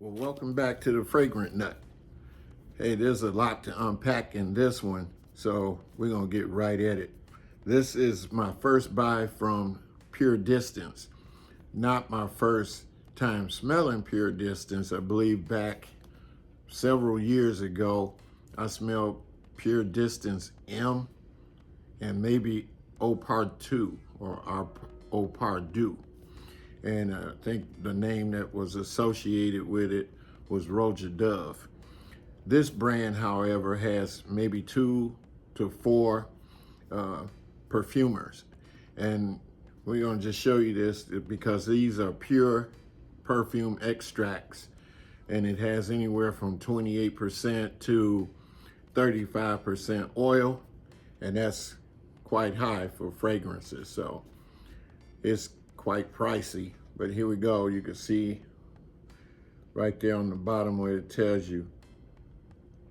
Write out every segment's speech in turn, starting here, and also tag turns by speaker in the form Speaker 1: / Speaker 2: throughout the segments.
Speaker 1: Well, welcome back to the Fragrant Nut. Hey, there's a lot to unpack in this one, so we're gonna get right at it. This is my first buy from Puredistance. Not my first time smelling Puredistance. I believe back several years ago, I smelled Puredistance M and maybe Eau Partout or Eau Pardue. And I think the name that was associated with it was Roja Dove. This brand, however, has maybe 2 to 4 perfumers. And we're gonna just show you this because these are pure perfume extracts, and it has anywhere from 28% to 35% oil, and that's quite high for fragrances. So it's quite pricey, but here we go. You can see right there on the bottom where it tells you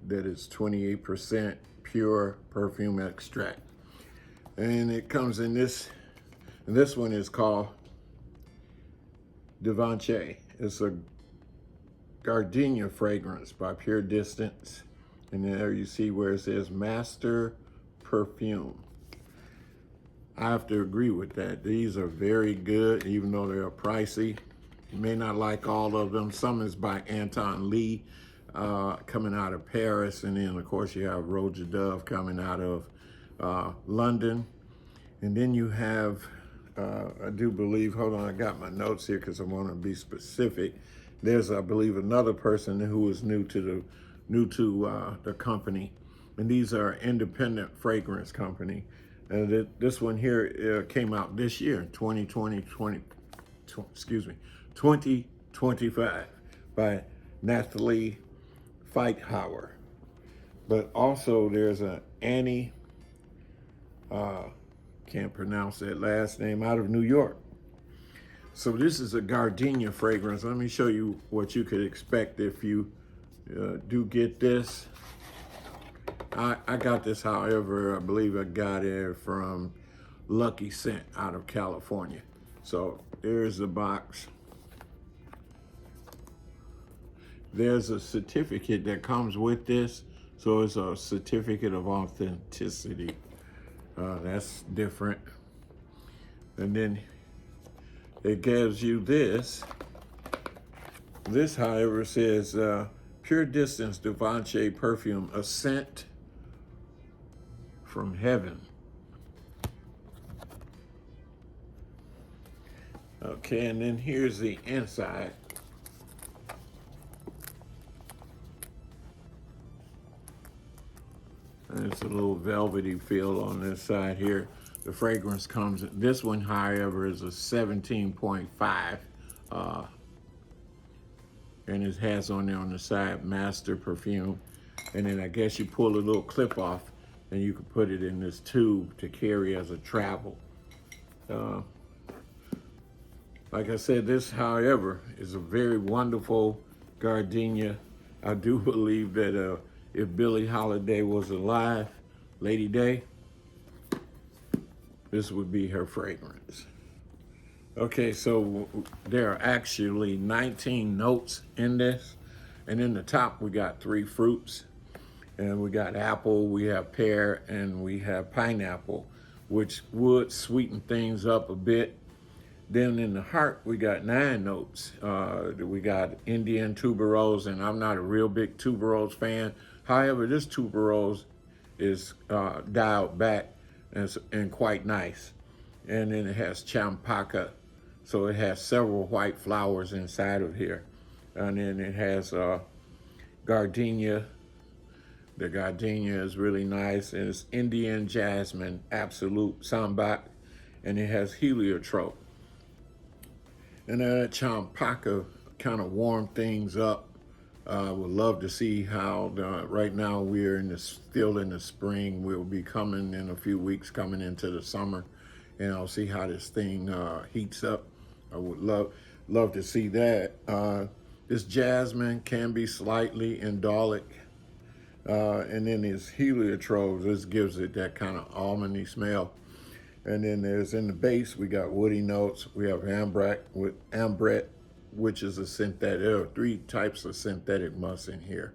Speaker 1: that it's 28% pure perfume extract. And it comes in this, and this one is called Divanche. It's a Gardenia fragrance by Puredistance. And there you see where it says Master Perfume. I have to agree with that. These are very good, even though they're pricey. You may not like all of them. Some is by Anton Lee, coming out of Paris. And then, of course, you have Roja Dove coming out of London. And then you have, I do believe, hold on, I got my notes here because I want to be specific. There's, I believe, another person who is new to the company. And these are independent fragrance company. And this one here came out this year, 2025 by Natalie Feithauer. But also there's a Annie, can't pronounce that last name, out of New York. So this is a Gardenia fragrance. Let me show you what you could expect if you do get this. I got this, however, I believe I got it from Lucky Scent out of California. So there's the box. There's a certificate that comes with this. So it's a certificate of authenticity. That's different. And then it gives you this. This, however, says Puredistance Divanche Perfume, a scent from heaven. Okay, and then here's the inside. And it's a little velvety feel on this side here. The fragrance comes, this one, however, is a 17.5. And it has on there on the side, Master Perfume. And then I guess you pull a little clip off and you can put it in this tube to carry as a travel. Like I said, this, however, is a very wonderful Gardenia. I do believe that if Billie Holiday was alive, Lady Day, this would be her fragrance. Okay, so there are actually 19 notes in this. And in the top, we got 3 fruits. And we got apple, we have pear, and we have pineapple, which would sweeten things up a bit. Then in the heart, we got 9 notes. We got Indian tuberose, and I'm not a real big tuberose fan. However, this tuberose is dialed back and quite nice. And then it has champaca, so it has several white flowers inside of here. And then it has gardenia. The gardenia is really nice, and it's Indian jasmine, absolute sambac, and it has heliotrope. And that champaca kind of warm things up. Would love to see how, right now we're still in the spring. We'll be coming in a few weeks, coming into the summer, and I'll see how this thing heats up. I would love to see that. This jasmine can be slightly indolic. And then this heliotrope, this gives it that kind of almondy smell. And then there's in the base, we got woody notes. We have ambrette which is a synthetic. There are 3 types of synthetic musk in here.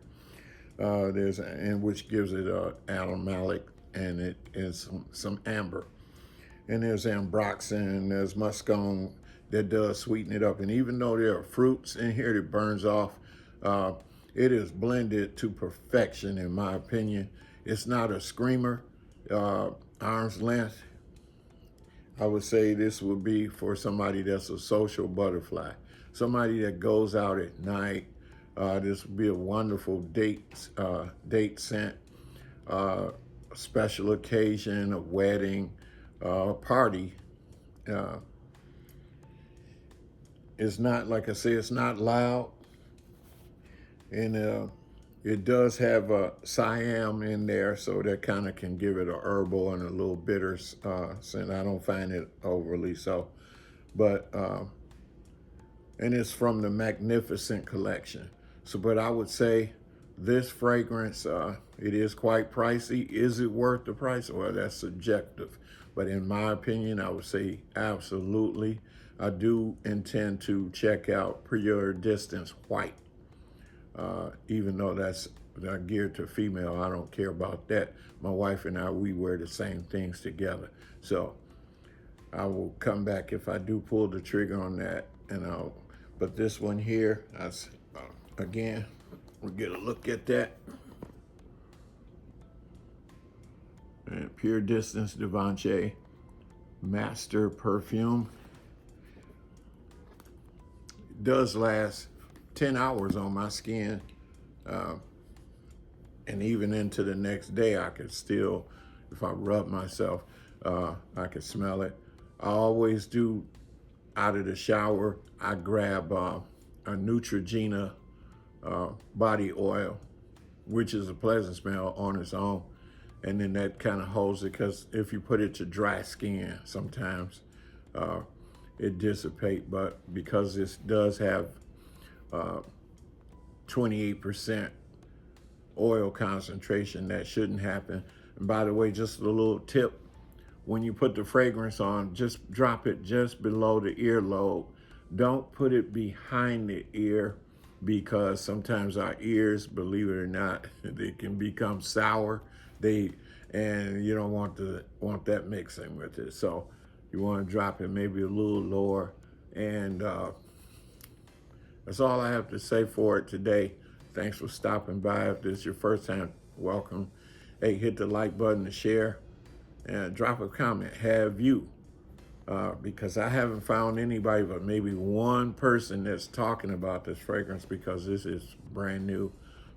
Speaker 1: Which gives it animalic, and it is some amber. And there's ambroxan, there's muscone that does sweeten it up. And even though there are fruits in here that burns off, it is blended to perfection, in my opinion. It's not a screamer, arm's length. I would say this would be for somebody that's a social butterfly, somebody that goes out at night. This would be a wonderful date scent, special occasion, a wedding, party. It's not, like I say, it's not loud. And it does have a Siam in there, so that kind of can give it a herbal and a little bitter scent. I don't find it overly so. But, and it's from the Magnificent collection. So, but I would say this fragrance, it is quite pricey. Is it worth the price? Well, that's subjective. But in my opinion, I would say absolutely. I do intend to check out Puredistance White. Even though that's geared to female, I don't care about that. My wife and I, we wear the same things together. So I will come back if I do pull the trigger on that. But this one here, again, we'll get a look at that. And Puredistance Divanche Master Perfume. It does last 10 hours on my skin, and even into the next day, I could still, if I rub myself, I could smell it. I always do, out of the shower, I grab a Neutrogena body oil, which is a pleasant smell on its own, and then that kind of holds it, because if you put it to dry skin, sometimes it dissipates, but because this does have 28% oil concentration, that shouldn't happen. And by the way, just a little tip, when you put the fragrance on, just drop it just below the earlobe. Don't put it behind the ear, because sometimes our ears, believe it or not, they can become sour. And you don't want that mixing with it. So you want to drop it maybe a little lower. And that's all I have to say for it today. Thanks for stopping by. If this is your first time, welcome. Hey, hit the like button to share, and drop a comment. Have you? Because I haven't found anybody but maybe one person that's talking about this fragrance, because this is brand new.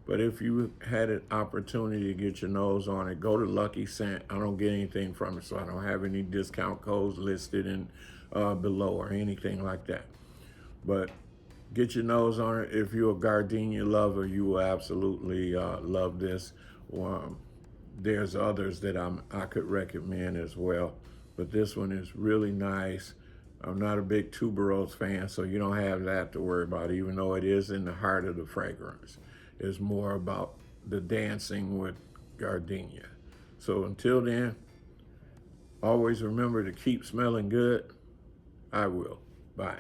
Speaker 1: But if you had an opportunity to get your nose on it, go to Lucky Scent. I don't get anything from it, so I don't have any discount codes listed in below or anything like that. But get your nose on it. If you're a Gardenia lover, you will absolutely love this. There's others that I could recommend as well, but this one is really nice. I'm not a big tuberose fan, so you don't have that to worry about, even though it is in the heart of the fragrance. It's more about the dancing with Gardenia. So until then, always remember to keep smelling good. I will. Bye.